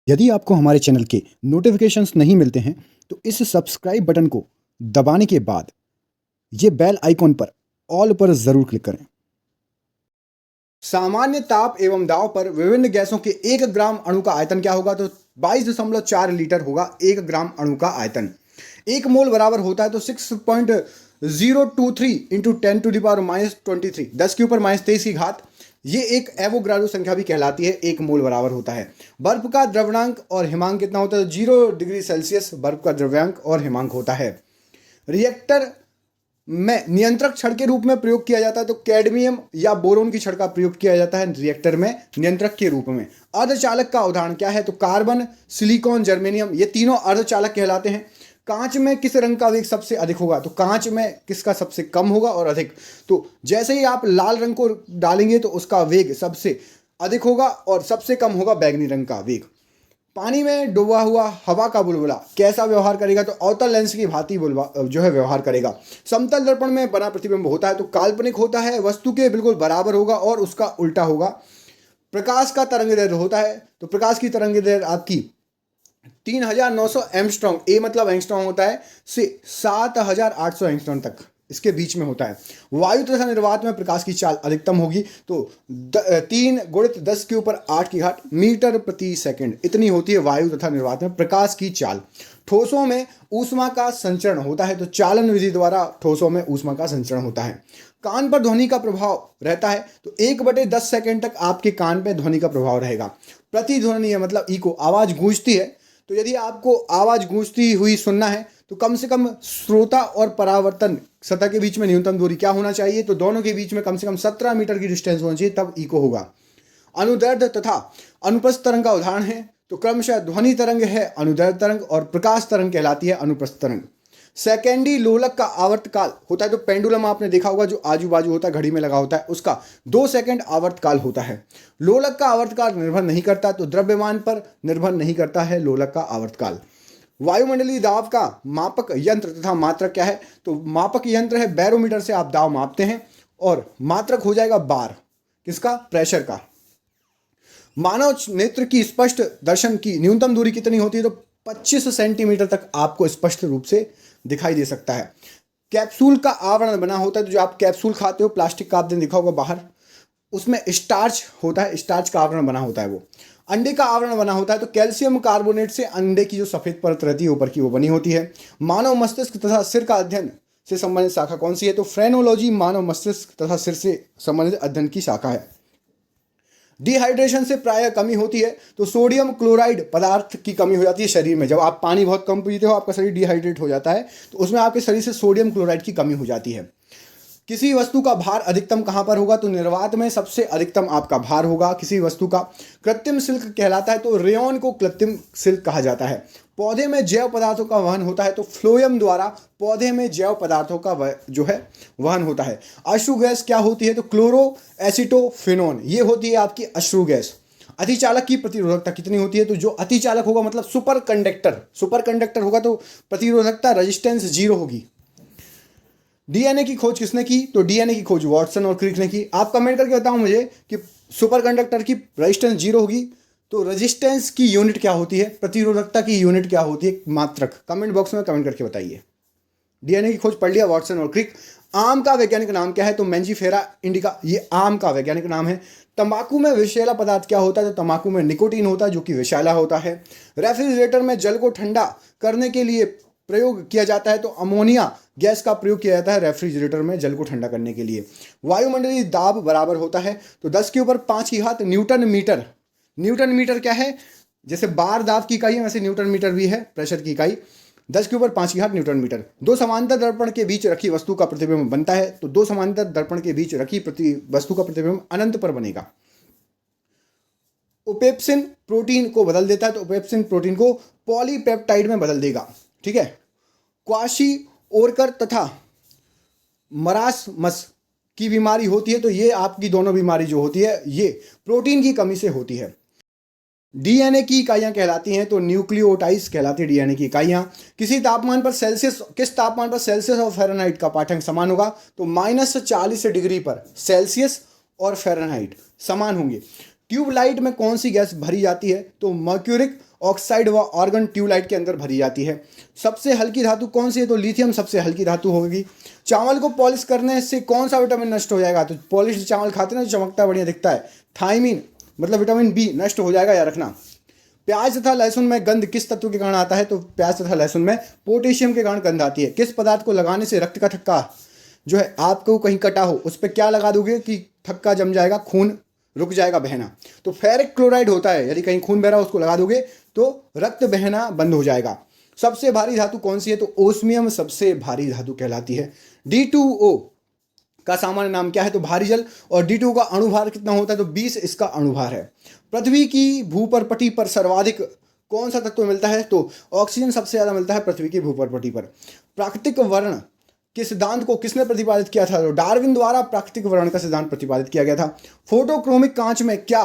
यदि आपको हमारे चैनल के नोटिफिकेशंस नहीं मिलते हैं तो इस सब्सक्राइब बटन को दबाने के बाद ये बेल आइकॉन पर ऑल पर जरूर क्लिक करें। सामान्य ताप एवं दाब पर विभिन्न गैसों के 1 ग्राम अणु का आयतन क्या होगा? तो 22.4 लीटर होगा 1 ग्राम अणु का आयतन। 1 मोल बराबर होता है तो 6.023 इंटू 10⁻23 10 के ऊपर -23 की घात। ये एक एवोग्राडो संख्या भी कहलाती है। 1 मोल बराबर होता है। बर्फ का द्रव्यंक और हिमांक कितना होता है? 0 डिग्री सेल्सियस बर्फ का द्रव्यंक और हिमांक होता है। रिएक्टर में नियंत्रक छड़ के रूप में प्रयोग किया जाता है तो कैडमियम या बोरोन की छड़ का प्रयोग किया जाता है रिएक्टर में नियंत्रक के रूप में। अर्धचालक का उदाहरण क्या है? तो कार्बन, सिलिकॉन, जर्मेनियम, ये तीनों अर्धचालक कहलाते हैं। कांच में किस रंग का वेग सबसे अधिक होगा? तो कांच में किसका सबसे कम होगा और अधिक? तो जैसे ही आप लाल रंग को डालेंगे तो उसका वेग सबसे अधिक होगा और सबसे कम होगा बैगनी रंग का वेग। पानी में डूबा हुआ हवा का बुलबुला कैसा व्यवहार करेगा? तो अवतल लेंस की भांति जो है व्यवहार करेगा। समतल दर्पण में बना प्रतिबिंब होता है तो काल्पनिक होता है, वस्तु के बिल्कुल बराबर होगा और उसका उल्टा होगा। प्रकाश का तरंगदैर्घ्य होता है तो प्रकाश की तरंगदैर्घ्य आपकी 3900 एंगस्ट्रॉम, ए मतलब एंगस्ट्रॉम होता है, से 7800 एंगस्ट्रॉम तक इसके बीच में होता है। वायु तथा निर्वात में प्रकाश की चाल अधिकतम होगी तो 3 × 10 के ऊपर 8 की घात मीटर प्रति सेकंड इतनी होती है वायु तथा निर्वात में प्रकाश की चाल। ठोसों में ऊष्मा का संचरण होता है तो चालन विधि द्वारा ठोसों में ऊष्मा का संचरण होता है। कान पर ध्वनि का प्रभाव रहता है तो 1/10 सेकंड तक आपके कान पे ध्वनि का प्रभाव रहेगा। प्रतिध्वनि है मतलब इको, आवाज गूंजती है तो यदि आपको आवाज गूंजती हुई सुनना है तो कम से कम श्रोता और परावर्तन सतह के बीच में न्यूनतम दूरी क्या होना चाहिए? तो दोनों के बीच में कम से कम 17 मीटर की डिस्टेंस होनी चाहिए, तब इको होगा। अनुदैर्ध्य तथा अनुप्रस्थ तरंग का उदाहरण है तो क्रमशः ध्वनि तरंग है अनुदैर्ध्य तरंग और प्रकाश तरंग कहलाती है अनुप्रस्थ तरंग। सेकेंडी लोलक का आवर्तकाल होता है तो पेंडुलम आपने देखा होगा जो आजू बाजू होता है, घड़ी में लगा होता है, उसका 2 सेकंड आवर्तकाल होता है। लोलक का आवर्तकाल निर्भर नहीं करता तो द्रव्यमान पर निर्भर नहीं करता है लोलक का आवर्तकाल। वायुमंडलीय दाब का मापक यंत्र तथा मात्रक क्या है? तो मापक यंत्र है बैरोमीटर से आप दाब मापते हैं और मात्रक हो जाएगा बार, किसका? प्रेशर का। मानव नेत्र की स्पष्ट दर्शन की न्यूनतम दूरी कितनी होती है? तो 25 सेंटीमीटर तक आपको स्पष्ट रूप से दिखाई दे सकता है। कैप्सूल का आवरण बना होता है तो जो आप कैप्सूल खाते हो प्लास्टिक का आपने देखा होगा बाहर, उसमें स्टार्च होता है, स्टार्च का आवरण बना होता है। वो अंडे का आवरण बना होता है तो कैल्शियम कार्बोनेट से अंडे की जो सफेद परत रहती है ऊपर की वो बनी होती है। मानव मस्तिष्क तथा सिर का अध्ययन से संबंधित शाखा कौन सी है? तो फ्रेनोलॉजी मानव मस्तिष्क तथा सिर से संबंधित अध्ययन की शाखा है। डिहाइड्रेशन से प्रायः कमी होती है तो सोडियम क्लोराइड पदार्थ की कमी हो जाती है शरीर में। जब आप पानी बहुत कम पीते हो आपका शरीर डिहाइड्रेट हो जाता है तो उसमें आपके शरीर से सोडियम क्लोराइड की कमी हो जाती है। किसी वस्तु का भार अधिकतम कहाँ पर होगा? तो निर्वात में सबसे अधिकतम आपका भार होगा किसी वस्तु का। कृत्रिम सिल्क कहलाता है तो रेयॉन को कृत्रिम सिल्क कहा जाता है। पौधे में जैव पदार्थों का वहन होता है तो फ्लोएम द्वारा पौधे में जैव पदार्थों का जो है वहन होता है। अश्रु गैस क्या होती है? तो क्लोरो एसिटोफेनोन ये होती है आपकी अश्रु गैस। अतिचालक की प्रतिरोधकता कितनी होती है? तो जो अतिचालक होगा मतलब सुपर कंडक्टर होगा तो प्रतिरोधकता रेजिस्टेंस 0 होगी। डीएनए की खोज किसने की? तो डीएनए की खोज वाटसन और क्रिक ने की। आप कमेंट करके बताओ मुझे कि सुपर कंडक्टर की रेजिस्टेंस 0 होगी तो रेजिस्टेंस की यूनिट क्या होती है, प्रतिरोधकता की यूनिट क्या होती है? मात्रक। कमेंट बॉक्स में कमेंट करके बताइए। डीएनए की खोज पढ़ लिया, वाटसन और क्रिक। आम का वैज्ञानिक नाम क्या है? तो मैंजीफेरा इंडिका, ये आम का वैज्ञानिक नाम है। तंबाकू में विषैला पदार्थ क्या होता है? तो तंबाकू में निकोटीन होता है जो कि विषैला होता है। रेफ्रिजरेटर में जल को ठंडा करने के लिए प्रयोग किया जाता है तो अमोनिया गैस का प्रयोग किया जाता है रेफ्रिजरेटर में जल को ठंडा करने के लिए। वायुमंडलीय दाब बराबर होता है तो 10 के ऊपर 5 की घात न्यूटन मीटर। न्यूटन मीटर क्या है? जैसे बार दाब की इकाई है वैसे न्यूटन मीटर भी है प्रेशर की इकाई। 10 के ऊपर 5 की घात न्यूटन मीटर। दो समांतर दर्पण के बीच रखी वस्तु का प्रतिबिंब बनता है तो दो समांतर दर्पण के बीच रखी वस्तु का प्रतिबिंब अनंत पर बनेगा। उपेप्सिन प्रोटीन को बदल देता है तो उपेप्सिन प्रोटीन को पॉलीपेप्टाइड में बदल देगा। ठीक है। क्वाशी ओरकर तथा मरासमस की बीमारी होती है तो ये आपकी दोनों बीमारी जो होती है ये प्रोटीन की कमी से होती है। डीएनए की इकाइयां कहलाती हैं तो न्यूक्लियोटाइड्स कहलाती है डीएनए की इकाइयां। किस तापमान पर सेल्सियस और फ़ारेनहाइट का पाठ्यांक समान होगा? तो -40 डिग्री पर सेल्सियस और फ़ारेनहाइट समान होंगे। ट्यूबलाइट में कौन सी गैस भरी जाती है? तो मर्क्यूरिक ऑक्साइड व आर्गन ट्यूबलाइट के अंदर भरी जाती है। सबसे हल्की धातु कौन सी है? तो लिथियम सबसे हल्की धातु होगी। चावल को पॉलिश करने से कौन सा विटामिन नष्ट हो जाएगा? तो पॉलिश चावल खाते हैं ना, चमकता बढ़िया दिखता है, थायमीन मतलब विटामिन बी नष्ट हो जाएगा, या रखना। प्याज तथा लहसुन में गंध किस तत्व के कारण आता है? तो प्याज तथा लहसुन में पोटेशियम के कारण गंध आती है। किस पदार्थ को लगाने से रक्त का थक्का जो है आपको कहीं कटा हो उस पर क्या लगा दोगे कि थक्का जम जाएगा, खून रुक जाएगा बहना? तो फेरिक क्लोराइड होता है, यदि कहीं खून बह रहा हो उसको लगा दोगे तो रक्त बहना बंद हो जाएगा। सबसे भारी धातु कौन सी है? तो ओस्मियम सबसे भारी धातु कहलाती है। D2O का सामान्य नाम क्या है? तो भारी जल। और D2O का अणुभार कितना होता है? तो 20 इसका अणुभार है। पृथ्वी की भूपरपटी पर सर्वाधिक कौन सा तत्व मिलता है? तो ऑक्सीजन सबसे ज्यादा मिलता है पृथ्वी की भूपरपटी पर। प्राकृतिक वर्ण के सिद्धांत को किसने प्रतिपादित किया था? तो डार्विन द्वारा प्राकृतिक वर्ण का सिद्धांत प्रतिपादित किया गया था। फोटोक्रोमिक कांच में क्या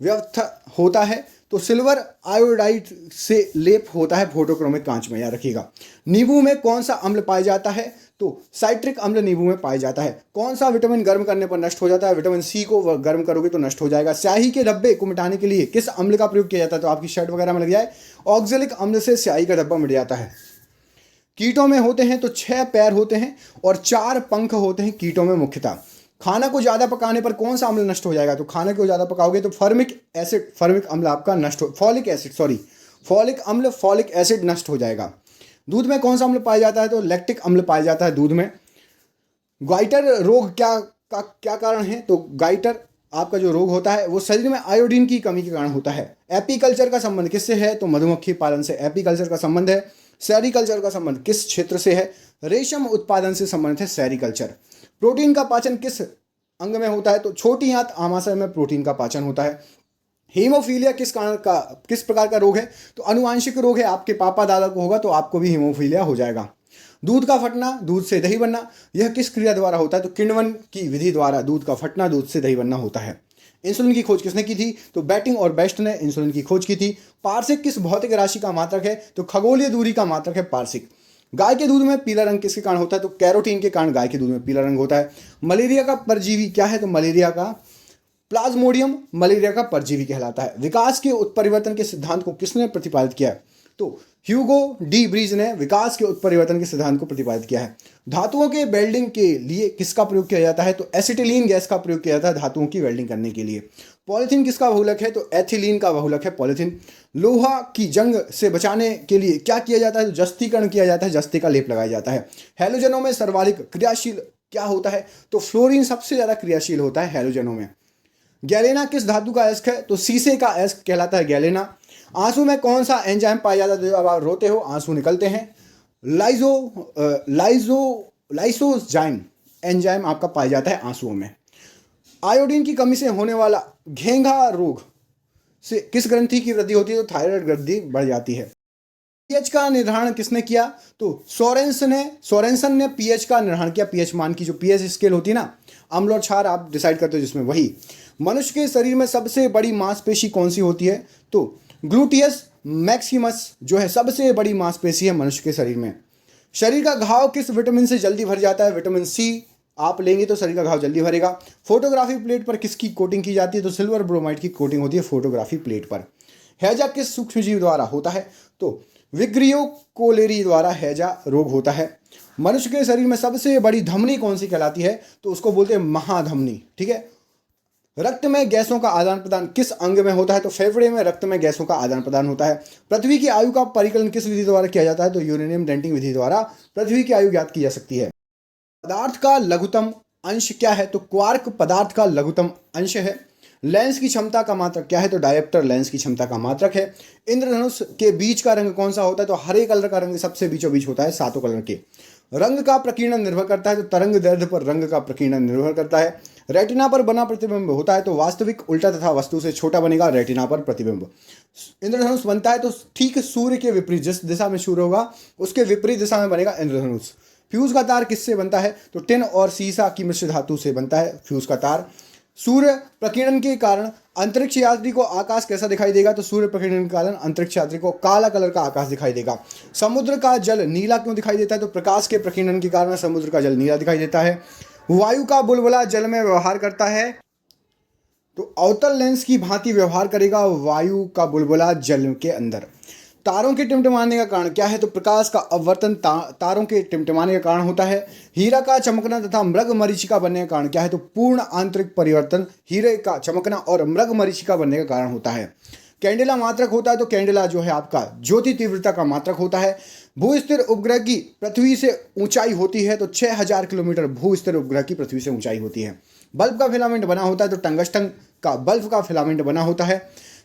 व्यवस्था होता है? तो सिल्वर आयोडाइड से लेप होता है फोटोक्रोमिक कांच में, याद रखिएगा। नींबू में कौन सा अम्ल पाया जाता है? तो साइट्रिक अम्ल नींबू में पाया जाता है। कौन सा विटामिन गर्म करने पर नष्ट हो जाता है? विटामिन सी को गर्म करोगे तो नष्ट हो जाएगा। स्याही के धब्बे को मिटाने के लिए किस अम्ल का प्रयोग किया जाता है? तो आपकी शर्ट वगैरह में लग जाए, ऑक्जेलिक अम्ल से स्याही का धब्बा मिट जाता है। कीटों में होते हैं तो 6 पैर होते हैं और 4 पंख होते हैं कीटों में मुख्यतः। खाना को ज़्यादा पकाने पर कौन सा अम्ल नष्ट हो जाएगा? तो खाने को ज़्यादा पकाओगे तो फॉर्मिक अम्ल आपका नष्ट हो फॉलिक एसिड नष्ट हो जाएगा। दूध में कौन सा अम्ल पाया जाता है? तो लैक्टिक अम्ल पाया जाता है दूध में। गाइटर रोग क्या कारण है? तो गाइटर आपका जो रोग होता है वो शरीर में आयोडीन की कमी के कारण होता है। एपीकल्चर का संबंध किससे है? तो मधुमक्खी पालन से एपीकल्चर का संबंध है। सेरिकल्चर का संबंध किस क्षेत्र से है? रेशम उत्पादन से संबंधित है सेरिकल्चर। प्रोटीन का पाचन किस अंग में होता है? तो छोटी आंत आमाशय में प्रोटीन का पाचन होता है। हीमोफीलिया किस प्रकार का रोग है? तो अनुवांशिक रोग है। आपके पापा दादा को होगा तो आपको भी हीमोफीलिया हो जाएगा। दूध का फटना, दूध से दही बनना, यह किस क्रिया द्वारा होता है? तो किण्वन की विधि द्वारा दूध का फटना, दूध से दही बनना होता है। इंसुलिन की खोज किसने की थी? तो बैटिंग और बेस्ट ने इंसुलिन की खोज की थी। पारसिक किस भौतिक राशि का मात्रक है? तो खगोलीय दूरी का मात्रक है पारसिक। गाय के दूध में पीला रंग किसके कारण होता है? तो कैरोटीन के कारण गाय के दूध में पीला रंग होता है। मलेरिया का परजीवी क्या है? तो मलेरिया का प्लाज्मोडियम मलेरिया का परजीवी कहलाता है। विकास के उत्परिवर्तन के सिद्धांत को किसने प्रतिपादित किया है? तो ह्यूगो डी ब्रीज ने विकास के उत्परिवर्तन के सिद्धांत को प्रतिपादित किया है। धातुओं के वेल्डिंग के लिए किसका प्रयोग किया जाता है? तो एसिटिलीन गैस का प्रयोग किया जाता है धातुओं की वेल्डिंग करने के लिए। पॉलीथीन किसका बहुलक है? तो एथिलीन का बहुलक है पॉलीथीन। लोहा की जंग से बचाने के लिए क्या किया जाता है? तो जस्तीकरण किया जाता है, जस्ते का लेप लगाया जाता है। हैलोजनों में सर्वाधिक क्रियाशील क्या होता है? तो फ्लोरीन सबसे ज्यादा क्रियाशील होता है हैलोजनों में। गैलेना किस धातु का अयस्क है? तो शीशे का अयस्क कहलाता है गैलेना। आंसू में कौन सा एंजाइम पाया जाता है? जब आप रोते हो आंसू निकलते हैं, लाइसोजाइम एंजाइम आपका पाया जाता है आंसुओं में। आयोडीन की कमी से होने वाला घेंघा रोग से किस ग्रंथि की वृद्धि होती है? तो थायराइड ग्रंथि बढ़ जाती है। पीएच का निर्धारण किसने किया? तो सोरेंसन ने पीएच का निर्धारण किया। पीएच मान की जो पीएच स्केल होती है ना, अम्ल और क्षार आप डिसाइड करते हो जिसमें, वही। मनुष्य के शरीर में सबसे बड़ी मांसपेशी कौन सी होती है? तो ग्लूटियस मैक्सिमस जो है सबसे बड़ी मांसपेशी है मनुष्य के शरीर में। शरीर का घाव किस विटामिन से जल्दी भर जाता है? विटामिन सी आप लेंगे तो शरीर का घाव जल्दी भरेगा। फोटोग्राफी प्लेट पर किसकी कोटिंग की जाती है? तो सिल्वर ब्रोमाइड की कोटिंग होती है फोटोग्राफी प्लेट पर। हैजा किस सूक्ष्मजीव द्वारा होता है? तो विग्रियो कोलेरी द्वारा हैजा रोग होता है। मनुष्य के शरीर में सबसे बड़ी धमनी कौन सी कहलाती है? तो उसको बोलते हैं महाधमनी, ठीक है। रक्त में गैसों का आदान प्रदान किस अंग में होता है? तो फेफड़े में रक्त में गैसों का आदान प्रदान होता है। पृथ्वी की आयु का परिकलन किस विधि द्वारा किया जाता है? तो यूरेनियम डेंटिंग विधि द्वारा पृथ्वी की आयु ज्ञात की जा सकती है। पदार्थ का लघुत्तम अंश क्या है? तो क्वार्क पदार्थ का लघुत्तम अंश है। लेंस की क्षमता का मात्रक क्या है? तो डायप्टर लेंस की क्षमता का मात्रक है। इंद्रधनुष के बीच का रंग कौन सा होता है? तो हरे कलर का रंग सबसे बीचों बीच होता है सातों कलर के। रंग का प्रकीर्णन निर्भर करता है, तो तरंग दैर्ध्य पर रंग का प्रकीर्णन निर्भर करता है। रेटिना पर बना प्रतिबिंब होता है तो वास्तविक उल्टा तथा वस्तु से छोटा बनेगा रेटिना पर प्रतिबिंब। इंद्रधनुष बनता है तो ठीक सूर्य के विपरीत, जिस दिशा में सूर्य होगा उसके विपरीत दिशा में बनेगा इंद्रधनुष। फ्यूज का तार किससे बनता है? तो टिन और सीसा की मिश्र धातु से बनता है फ्यूज का तार। सूर्य प्रकीर्णन के कारण अंतरिक्ष यात्री को आकाश कैसा दिखाई देगा? तो सूर्य प्रकीर्णन के कारण अंतरिक्ष यात्री को काला कलर का आकाश दिखाई देगा। समुद्र का जल नीला क्यों दिखाई देता है? तो प्रकाश के प्रकीर्णन के कारण समुद्र का जल नीला दिखाई देता है। वायु का बुलबुला जल में व्यवहार करता है तो अवतल लेंस की भांति व्यवहार करेगा वायु का बुलबुला जल के अंदर। तारों के टिमटिमाने का कारण क्या है? तो प्रकाश का अपवर्तन तारों के टिमटिमाने का कारण होता है। हीरा का चमकना तथा मृग मरीचिका बनने का कारण क्या है? तो पूर्ण आंतरिक परिवर्तन हीरे का चमकना और मृग मरीचिका बनने का कारण होता है। कैंडेला मात्रक होता है, तो कैंडेला जो है आपका ज्योति तीव्रता का मात्रक होता है। भूस्थिर उपग्रह की पृथ्वी से ऊंचाई होती है तो 6000 किलोमीटर भूस्थिर उपग्रह की पृथ्वी से ऊंचाई होती है। बल्ब का फिलामेंट बना होता है तो टंगस्टन का बल्ब का फिलामेंट बना होता है।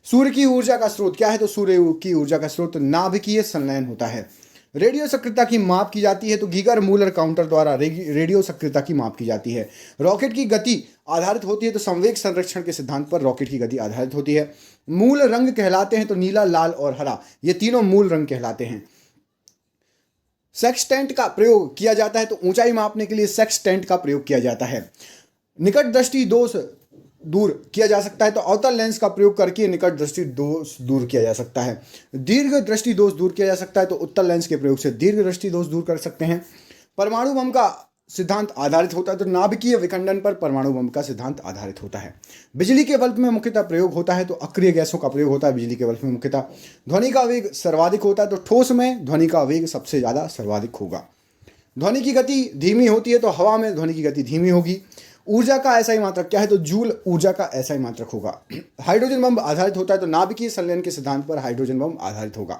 सूर्य की ऊर्जा का स्रोत क्या है? तो सूर्य की ऊर्जा का स्रोत नाभिकीय संलयन होता है। रेडियो सक्रियता की माप की जाती है तो गीगर मूलर काउंटर द्वारा रेडियो सक्रियता की माप की जाती है। रॉकेट की गति आधारित होती है तो संवेग संरक्षण के सिद्धांत पर रॉकेट की गति आधारित होती है। मूल रंग कहलाते हैं तो नीला, लाल और हरा, ये तीनों मूल रंग कहलाते हैं। सेक्सटेंट का प्रयोग किया जाता है तो ऊंचाई मापने के लिए सेक्सटेंट का प्रयोग किया जाता है। निकट दृष्टि दोष दूर किया जा सकता है तो अवतल लेंस का प्रयोग करके निकट दृष्टि दोष दूर किया जा सकता है। दीर्घ दृष्टि दोष दूर किया जा सकता है तो उत्तल लेंस के प्रयोग से दीर्घ दृष्टि दोष दूर कर सकते हैं। परमाणु बम का सिद्धांत आधारित होता है तो नाभिकीय विखंडन पर परमाणु बम का सिद्धांत आधारित होता है। बिजली के बल्ब में मुख्यतः प्रयोग होता है तो अक्रिय गैसों का प्रयोग होता है बिजली के बल्ब में मुख्यतः। ध्वनि का वेग सर्वाधिक होता है तो ठोस में ध्वनि का वेग सबसे ज़्यादा सर्वाधिक होगा। ध्वनि की गति धीमी होती है तो हवा में ध्वनि की गति धीमी होगी। ऊर्जा का ऐसा ही मात्रक क्या है? तो जूल ऊर्जा का ऐसा ही मात्रक होगा। हाइड्रोजन बम आधारित होता है तो नाभिकीय संलयन के सिद्धांत पर हाइड्रोजन बम आधारित होगा।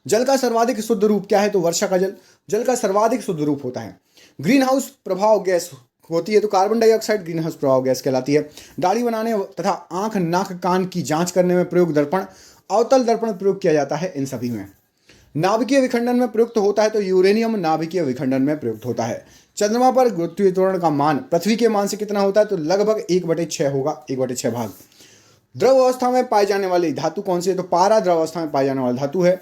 जल का सर्वाधिक शुद्ध रूप क्या है? तो वर्षा का जल जल का सर्वाधिक शुद्ध रूप होता है। ग्रीन हाउस प्रभाव गैस होती है तो कार्बन डाइऑक्साइड ग्रीन हाउस प्रभाव गैस कहलाती है। दाढ़ी बनाने तथा आंख, नाक, कान की जांच करने में प्रयोग दर्पण, अवतल दर्पण प्रयोग किया जाता है इन सभी में। नाभिकीय विखंडन में प्रयुक्त होता है तो यूरेनियम नाभिकीय विखंडन में प्रयुक्त होता है। चंद्रमा पर गुरुत्वीय त्वरण का मान पृथ्वी के मान से कितना होता है? तो लगभग 1/6 होगा, 1/6 भाग। द्रव अवस्था में पाई जाने वाली धातु कौन सी है? तो पारा द्रव अवस्था में पाई जाने वाली धातु है।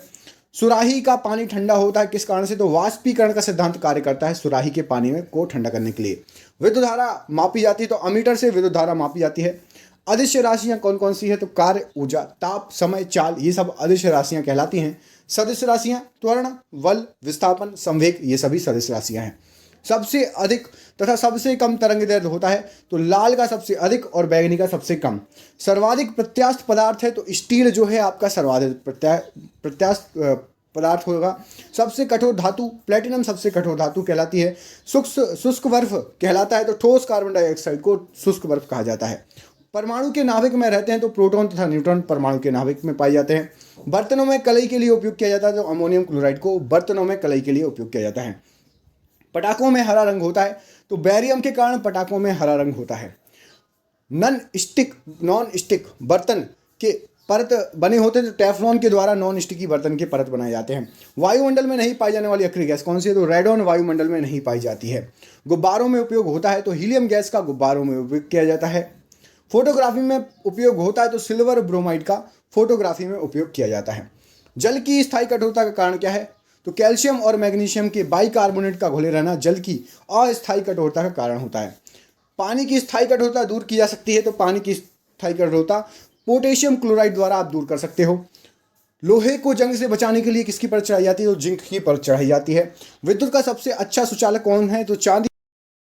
सुराही का पानी ठंडा होता है किस कारण से? तो वाष्पीकरण का सिद्धांत कार्य करता है सुराही के पानी में को ठंडा करने के लिए। विद्युत धारा मापी जाती है तो अमीटर से विद्युत धारा मापी जाती है। अदिश राशियां कौन कौन सी है? तो कार्य, ऊर्जा, ताप, समय, चाल, ये सब अदिश राशियां कहलाती हैं। सदिश राशियां त्वरण, बल, विस्थापन, संवेग, ये सभी सदिश राशियां हैं। सबसे अधिक तथा सबसे कम तरंग दैर्ध्य होता है तो लाल का सबसे अधिक और बैंगनी का सबसे कम। सर्वाधिक प्रत्यास्थ पदार्थ है तो स्टील जो है आपका सर्वाधिक प्रत्यास्थ पदार्थ होगा। सबसे कठोर धातु प्लेटिनम सबसे कठोर धातु कहलाती है। शुष्क बर्फ कहलाता है तो ठोस कार्बन डाइऑक्साइड को शुष्क बर्फ कहा जाता है। परमाणु के नाभिक में रहते हैं तो प्रोटॉन तथा न्यूट्रॉन परमाणु के नाभिक में पाए जाते हैं। बर्तनों में कलई के लिए उपयोग किया जाता है तो अमोनियम क्लोराइड को बर्तनों में कलई के लिए उपयोग किया जाता है। पटाखों में हरा रंग होता है तो बैरियम के कारण पटाखों में हरा रंग होता है। नॉन स्टिक बर्तन के परत बने होते हैं तो टेफ्लॉन के द्वारा नॉन स्टिकी बर्तन के परत बनाए जाते हैं। वायुमंडल में नहीं पाई जाने वाली अक्रिय गैस कौन सी है? तो रेडॉन वायुमंडल में नहीं पाई जाती है। गुब्बारों में उपयोग होता है तो हीलियम गैस का गुब्बारों में उपयोग किया जाता है। फोटोग्राफी में उपयोग होता है तो सिल्वर ब्रोमाइड का फोटोग्राफी में उपयोग किया जाता है। जल की स्थायी कठोरता का कारण क्या है? तो कैल्शियम और मैग्नीशियम के बाइकार्बोनेट का घुले रहना जल की अस्थायी कठोरता का कारण होता है। पानी की स्थायी कठोरता दूर की जा सकती है तो पानी की स्थायी कठोरता पोटेशियम क्लोराइड द्वारा आप दूर कर सकते हो। लोहे को जंग से बचाने के लिए किसकी परत चढ़ाई जाती है? तो जिंक की परत चढ़ाई जाती है। विद्युत का सबसे अच्छा सुचालक कौन है? तो चांदी।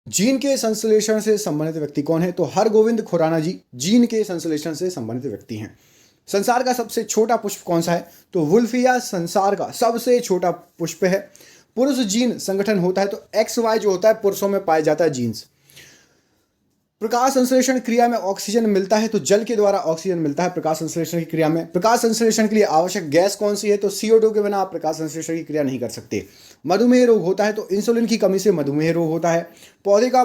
जीन के संश्लेषण से संबंधित व्यक्ति कौन है? तो हरगोविंद खुराना जी जीन के संश्लेषण से संबंधित व्यक्ति हैं। संसार का सबसे छोटा पुष्प कौन सा है? तो वुल्फिया संसार का सबसे छोटा पुष्प है। पुरुष जीन संगठन होता है तो XY जो होता है पुरुषों में पाया जाता है जीन्स। प्रकाश संश्लेषण क्रिया में ऑक्सीजन मिलता है तो जल के द्वारा ऑक्सीजन मिलता है प्रकाश संश्लेषण की क्रिया में। प्रकाश संश्लेषण के लिए आवश्यक गैस कौन सी है? तो CO2 के बिना आप प्रकाश संश्लेषण की क्रिया नहीं कर सकते। मधुमेह रोग होता है तो इंसुलिन की कमी से मधुमेह रोग होता है। पौधे का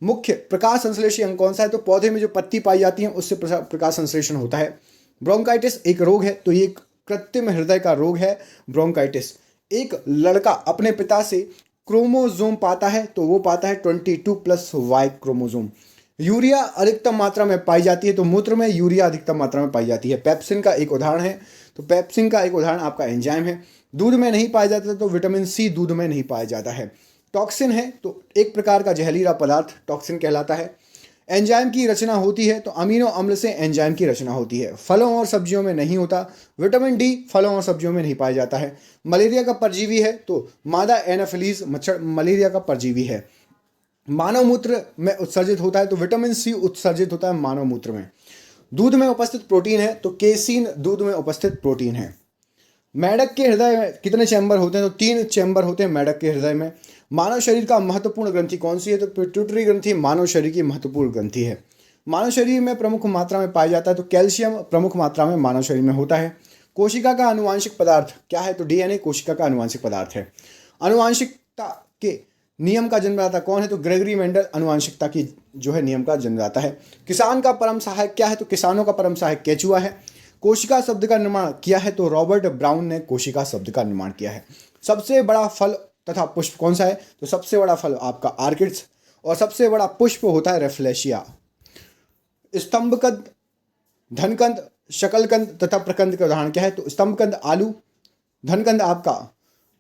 मुख्य प्रकाश संश्लेषी अंग कौन सा है? तो पौधे में जो पत्ती पाई जाती है उससे प्रकाश संश्लेषण होता है। ब्रोंकाइटिस एक रोग है तो ये कृत्रिम हृदय का रोग है ब्रोंकाइटिस। एक लड़का अपने पिता से क्रोमोजोम पाता है तो वो पाता है 22+Y क्रोमोजोम। यूरिया अधिकतम मात्रा में पाई जाती है तो मूत्र में यूरिया अधिकतम मात्रा में पाई जाती है। पेप्सिन का एक उदाहरण है तो पेप्सिन का एक उदाहरण आपका एंजाइम है। दूध में नहीं पाया जाता तो विटामिन C दूध में नहीं पाया जाता है। टॉक्सिन है तो एक प्रकार का जहरीला पदार्थ टॉक्सिन कहलाता है। एंजाइम की रचना होती है तो अमीनो अम्ल से एंजाइम की रचना होती है। फलों और सब्जियों में नहीं होता। विटामिन D फलों और सब्जियों में नहीं पाया जाता है। मलेरिया का परजीवी है तो मादा एनाफिलीज मच्छर मलेरिया का परजीवी है। मानव मूत्र में उत्सर्जित होता है तो विटामिन सी उत्सर्जित होता है मानव मूत्र में। दूध में उपस्थित प्रोटीन है तो केसीन दूध में उपस्थित प्रोटीन है। मेढक के हृदय में कितने चैम्बर होते हैं तो 3 चैम्बर होते हैं मेढक के हृदय में। मानव शरीर का महत्वपूर्ण ग्रंथि कौन सी है तो पिट्यूटरी ग्रंथि मानव शरीर की महत्वपूर्ण ग्रंथि है। मानव शरीर में प्रमुख मात्रा में पाया जाता है तो कैल्शियम प्रमुख मात्रा में मानव शरीर में होता है। कोशिका का आनुवांशिक पदार्थ क्या है तो डीएनए कोशिका का आनुवांशिक पदार्थ है। आनुवांशिकता के नियम का जन्मदाता कौन है तो ग्रेगरी मेंडल आनुवांशिकता की जो है नियम का जन्मदाता है। किसान का परम सहायक क्या है तो किसानों का परम सहायक केचुआ है। कोशिका शब्द का निर्माण किया है तो रॉबर्ट ब्राउन ने कोशिका शब्द का निर्माण किया है। सबसे बड़ा फल तथा पुष्प कौन सा है तो सबसे बड़ा फल आपका आर्किड्स और सबसे बड़ा पुष्प होता है रेफ्लेशिया। स्तंभकंद, धनकंद, शकलकंद तथा प्रकंद का उदाहरण क्या है तो स्तंभकंद आलू, धनकंद आपका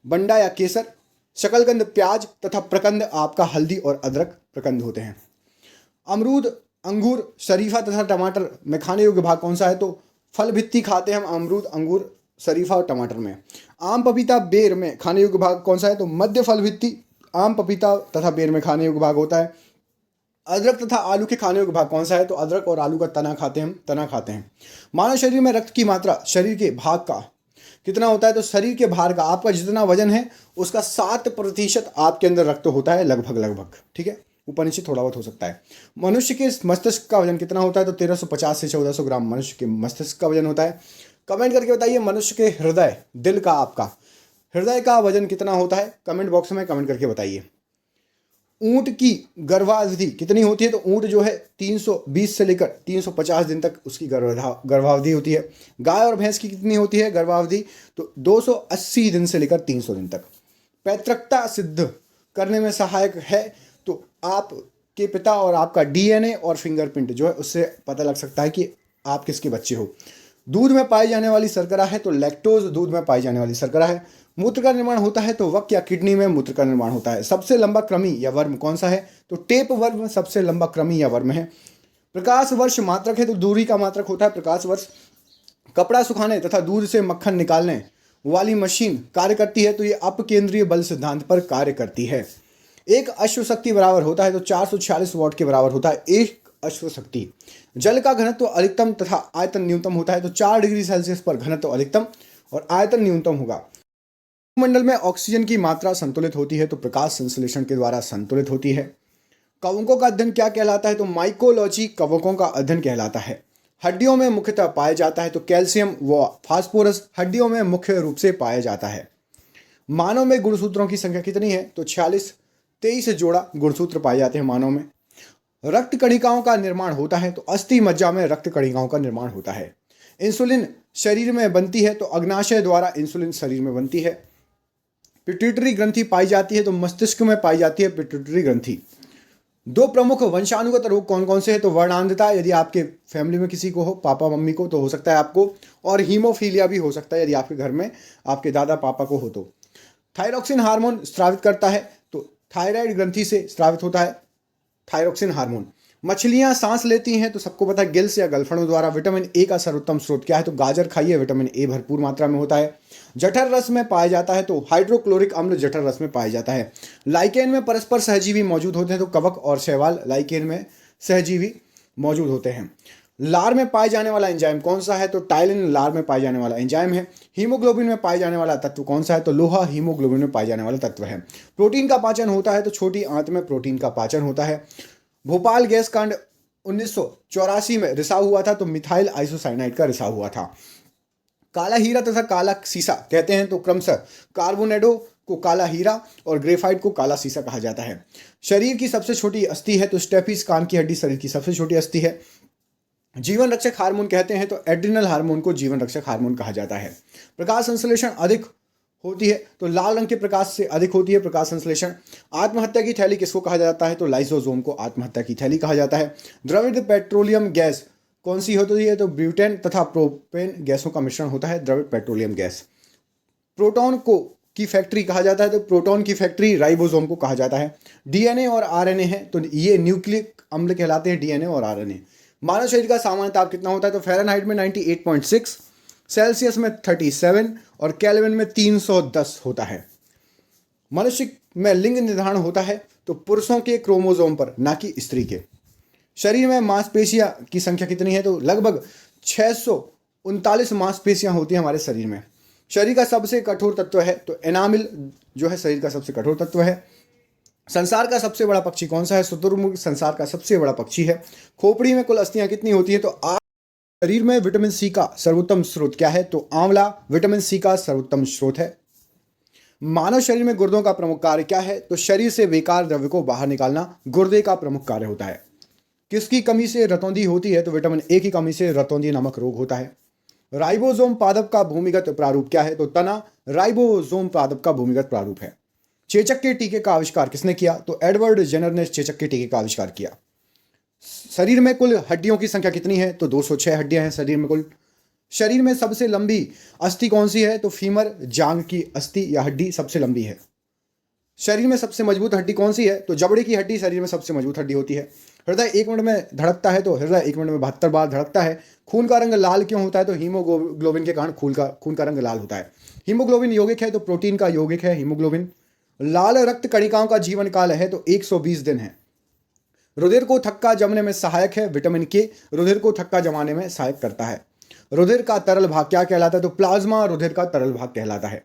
बंडा या केसर, शकलकंद प्याज तथा प्रकंद आपका हल्दी और अदरक प्रकंद होते हैं। अमरूद, अंगूर, शरीफा तथा टमाटर में खाने योग्य भाग कौन सा है तो फल भित्ति खाते हैं हम अमरूद, अंगूर, शरीफा और टमाटर में। आम, पपीता, बेर में खाने योग्य भाग कौन सा है तो मध्य फल भित्ति आम, पपीता तथा बेर में खाने योग्य भाग होता है। अदरक तथा आलू के खाने योग्य भाग कौन सा है तो अदरक और आलू का तना खाते हैं हम, तना खाते हैं। मानव शरीर में रक्त की मात्रा शरीर के भाग का कितना होता है तो शरीर के भार का आपका जितना वजन है उसका 7% आपके अंदर रक्त होता है लगभग, ठीक है, ऊपर नीचे थोड़ा बहुत हो सकता है। मनुष्य के मस्तिष्क का वजन कितना होता है तो 1350 से 1400 ग्राम मनुष्य के मस्तिष्क का वजन होता है। कमेंट करके बताइए मनुष्य के हृदय, दिल का, आपका हृदय का वजन कितना होता है, कमेंट बॉक्स में कमेंट करके बताइए। ऊंट की गर्भावधि कितनी होती है तो ऊंट जो है 320 से लेकर 350 दिन तक उसकी गर्भावधि होती है। गाय और भैंस की कितनी होती है गर्भावधि तो 280 दिन से लेकर 300 दिन तक। पैतृकता सिद्ध करने में सहायक है तो आपके पिता और आपका डीएनए और फिंगरप्रिंट जो है उससे पता लग सकता है कि आप किसके बच्चे हो। दूध में पाई जाने वाली शर्करा है तो लैक्टोज दूध में पाई जाने वाली शर्करा है। मूत्र का निर्माण होता है तो वक या किडनी में मूत्र का निर्माण होता है। सबसे लंबा कृमि या वर्म कौन सा है तो टेप वर्म सबसे लंबा कृमि या वर्म है। प्रकाश वर्ष मात्रक है तो दूरी का मात्रक होता है प्रकाश वर्ष। कपड़ा सुखाने तथा दूध से मक्खन निकालने वाली मशीन कार्य करती है तो ये अपकेंद्रीय बल सिद्धांत पर कार्य करती है। एक अश्व शक्ति बराबर होता है तो 446 वॉट के बराबर होता है एक अश्व शक्ति। जल का घनत्व अधिकतम तथा आयतन न्यूनतम होता है तो 4 डिग्री सेल्सियस पर घनत्व अधिकतम और आयतन न्यूनतम होगा। मंडल में ऑक्सीजन की मात्रा संतुलित होती है तो प्रकाश संश्लेषण के द्वारा संतुलित होती है। कवकों का अध्ययन क्या कहलाता है तो माइकोलॉजी कवकों का अध्ययन कहलाता है। हड्डियों में मुख्यतः पाया जाता है तो कैल्शियम व फास्फोरस हड्डियों में मुख्य रूप से पाया जाता है। मानव में गुणसूत्रों की संख्या कितनी है तो 46, 23 जोड़ा गुणसूत्र पाए जाते हैं मानव में। रक्त कणिकाओं का निर्माण होता है तो अस्थि मज्जा में रक्त कणिकाओं का निर्माण होता है। इंसुलिन शरीर में बनती है तो अग्नाशय द्वारा इंसुलिन शरीर में बनती है। पिट्यूटरी ग्रंथि पाई जाती है तो मस्तिष्क में पाई जाती है पिट्यूटरी ग्रंथि। 2 प्रमुख वंशानुगत रोग कौन कौन से हैं तो वर्णांधता यदि आपके फैमिली में किसी को हो, पापा मम्मी को तो हो सकता है आपको, और हीमोफीलिया भी हो सकता है यदि आपके घर में आपके दादा पापा को हो तो। थायरॉक्सिन हार्मोन स्रावित करता है तो थायराइड ग्रंथि से स्रावित होता है थायरॉक्सिन हार्मोन। मछलियां सांस लेती हैं तो सबको पता है गिल्स या गलफड़ों द्वारा। विटामिन ए का सर्वोत्तम स्रोत क्या है तो गाजर खाइए, विटामिन ए भरपूर मात्रा में होता है। जठर रस में पाया जाता है तो हाइड्रोक्लोरिक अम्ल जठर रस में पाया जाता है। लाइकेन में परस्पर सहजीवी मौजूद होते हैं तो कवक और शैवाल लाइकेन में सहजीवी मौजूद होते हैं। लार में पाए जाने वाला एंजाइम कौन सा है तो टाइलिन लार में पाए जाने वाला एंजाइम है। हीमोग्लोबिन में पाए जाने वाला तत्व कौन सा है तो लोहा हीमोग्लोबिन में पाए जाने वाला तत्व है। प्रोटीन का पाचन होता है तो छोटी आंत में प्रोटीन का पाचन होता है। भोपाल गैस कांड 1984 में रिसाव हुआ था तो मिथाइल आइसोसाइनाइड का रिसाव हुआ था। काला हीरा तथा काला सीसा कहते हैं तो क्रमशः कार्बोनेडो को काला हीरा और ग्रेफाइट को काला सीसा कहा जाता है। शरीर की सबसे छोटी अस्थि है तो स्टेपिस कान की हड्डी शरीर की सबसे छोटी अस्थि है। जीवन रक्षक हार्मोन कहते हैं तो एड्रिनल हार्मोन को जीवन रक्षक हार्मोन कहा जाता है। प्रकाश संश्लेषण अधिक होती है तो लाल रंग के प्रकाश से अधिक होती है प्रकाश संश्लेषण। आत्महत्या की थैली किसको कहा जाता है तो लाइसोसोम को आत्महत्या की थैली कहा जाता है। द्रवित पेट्रोलियम गैस कौन सी होती है तो ब्यूटेन तथा प्रोपेन गैसों का मिश्रण होता है द्रवित पेट्रोलियम गैस। प्रोटॉन को की फैक्ट्री कहा जाता है तो प्रोटॉन की फैक्ट्री राइबोसोम को कहा जाता है। डीएनए और आरएनए है तो ये न्यूक्लिक अम्ल कहलाते हैं डीएनए और आरएनए। मानव शरीर का सामान्य ताप कितना होता है तो फ़ारेनहाइट में 98.6, सेल्सियस में 37 और केल्विन में 310 होता है। मनुष्य में लिंग निर्धारण होता है तो पुरुषों के क्रोमोसोम पर, ना कि स्त्री के। शरीर में मांसपेशियां की संख्या कितनी है? तो लगभग 639 मांसपेशियां होती हैं हमारे शरीर में। शरीर का सबसे कठोर तत्व है तो एनामिल जो है शरीर का सबसे कठोर तत्व है। संसार का सबसे बड़ा पक्षी कौन सा है? शुतुरमुर्ग संसार का सबसे बड़ा पक्षी है। खोपड़ी में कुल अस्थियां कितनी होती है? तो शरीर में विटामिन सी का सर्वोत्तम स्रोत क्या है? तो आंवला विटामिन सी का सर्वोत्तम स्रोत है। मानव शरीर में गुर्दों का प्रमुख कार्य क्या है? तो शरीर से बेकार द्रव्य को बाहर निकालना गुर्दे का प्रमुख कार्य होता है। किसकी कमी से रतौंधी होती है? तो विटामिन ए की कमी से रतौंधी नामक रोग होता है। राइबोसोम पादप का भूमिगत प्रारूप क्या है? तो तना राइबोसोम पादप का भूमिगत प्रारूप है। चेचक के टीके का आविष्कार किसने किया? तो एडवर्ड जेनर ने चेचक के टीके का आविष्कार किया। शरीर में कुल हड्डियों की संख्या कितनी है? तो 206 हड्डियां हैं शरीर में कुल। शरीर में सबसे लंबी अस्थि कौन सी है? तो फीमर जांग की अस्थि या हड्डी सबसे लंबी है। शरीर में सबसे मजबूत हड्डी कौन सी है? तो जबड़े की हड्डी शरीर में सबसे मजबूत हड्डी होती है। हृदय 1 मिनट में धड़कता है तो हृदय 1 मिनट में 72 बार धड़कता है। खून का रंग लाल क्यों होता है? तो हीमोग्लोबिन के कारण खून का रंग लाल होता है। हीमोग्लोबिन यौगिक है तो प्रोटीन का यौगिक है हीमोग्लोबिन। लाल रक्त कणिकाओं का जीवन काल है तो 120 दिन है। रुधिर को थक्का जमने में सहायक है विटामिन के, रुधिर को थक्का जमाने में सहायक करता है। रुधिर का तरल भाग क्या कहलाता है? तो प्लाज्मा रुधिर का तरल भाग कहलाता है।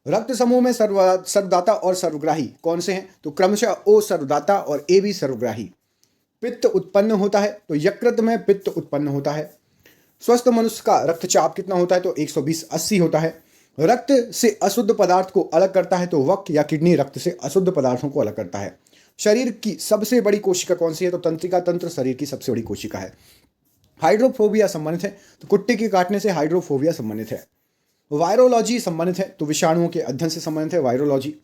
रक्त समूह में सर्वदाता और सर्वग्राही कौन से हैं? तो क्रमशः ओ सर्वदाता और ए बी सर्वग्राही। पित्त उत्पन्न होता है तो यकृत में पित्त उत्पन्न होता है। स्वस्थ मनुष्य का रक्तचाप कितना होता है? तो 120/80 होता है। रक्त से अशुद्ध पदार्थ को अलग करता है तो वक या किडनी रक्त से अशुद्ध पदार्थों को अलग करता है। शरीर की सबसे बड़ी कोशिका कौन सी है? तो तंत्रिका तंत्र शरीर की सबसे बड़ी कोशिका है। हाइड्रोफोबिया संबंधित है तो कुत्ते के काटने से हाइड्रोफोबिया संबंधित है। वायरोलॉजी संबंधित है तो विषाणुओं के अध्ययन से संबंधित है वायरोलॉजी।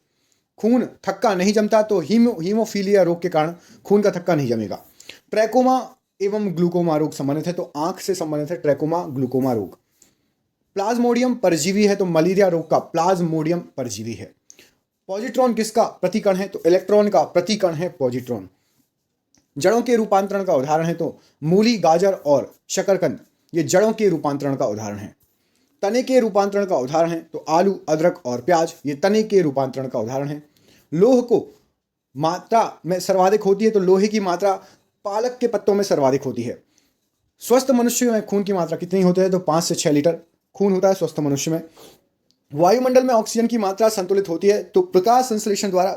खून थक्का नहीं जमता तो हीमोफीलिया रोग के कारण खून का थक्का नहीं जमेगा। ट्रैकोमा एवं ग्लूकोमा रोग संबंधित है तो आंख से संबंधित है ट्रैकोमा ग्लूकोमा रोग। प्लाज्मोडियम परजीवी है तो मलेरिया रोग का प्लाज्मोडियम परजीवी है। पॉजिट्रॉन किसका प्रतिकण है? तो इलेक्ट्रॉन का प्रतिकण है पॉजिट्रॉन। जड़ों के रूपांतरण का उदाहरण है तो मूली, गाजर और शकरकंद, ये जड़ों के रूपांतरण का उदाहरण है। तने के रूपांतरण का उदाहरण है तो आलू, अदरक और प्याज, ये तने के रूपांतरण का उदाहरण है। लोह को मात्रा में सर्वाधिक होती है तो लोहे की मात्रा पालक के पत्तों में सर्वाधिक होती है। स्वस्थ मनुष्य में खून की मात्रा कितनी होती है? तो 5 से 6 लीटर खून होता है स्वस्थ मनुष्य में। वायुमंडल में ऑक्सीजन की मात्रा संतुलित होती है तो प्रकाश संश्लेषण द्वारा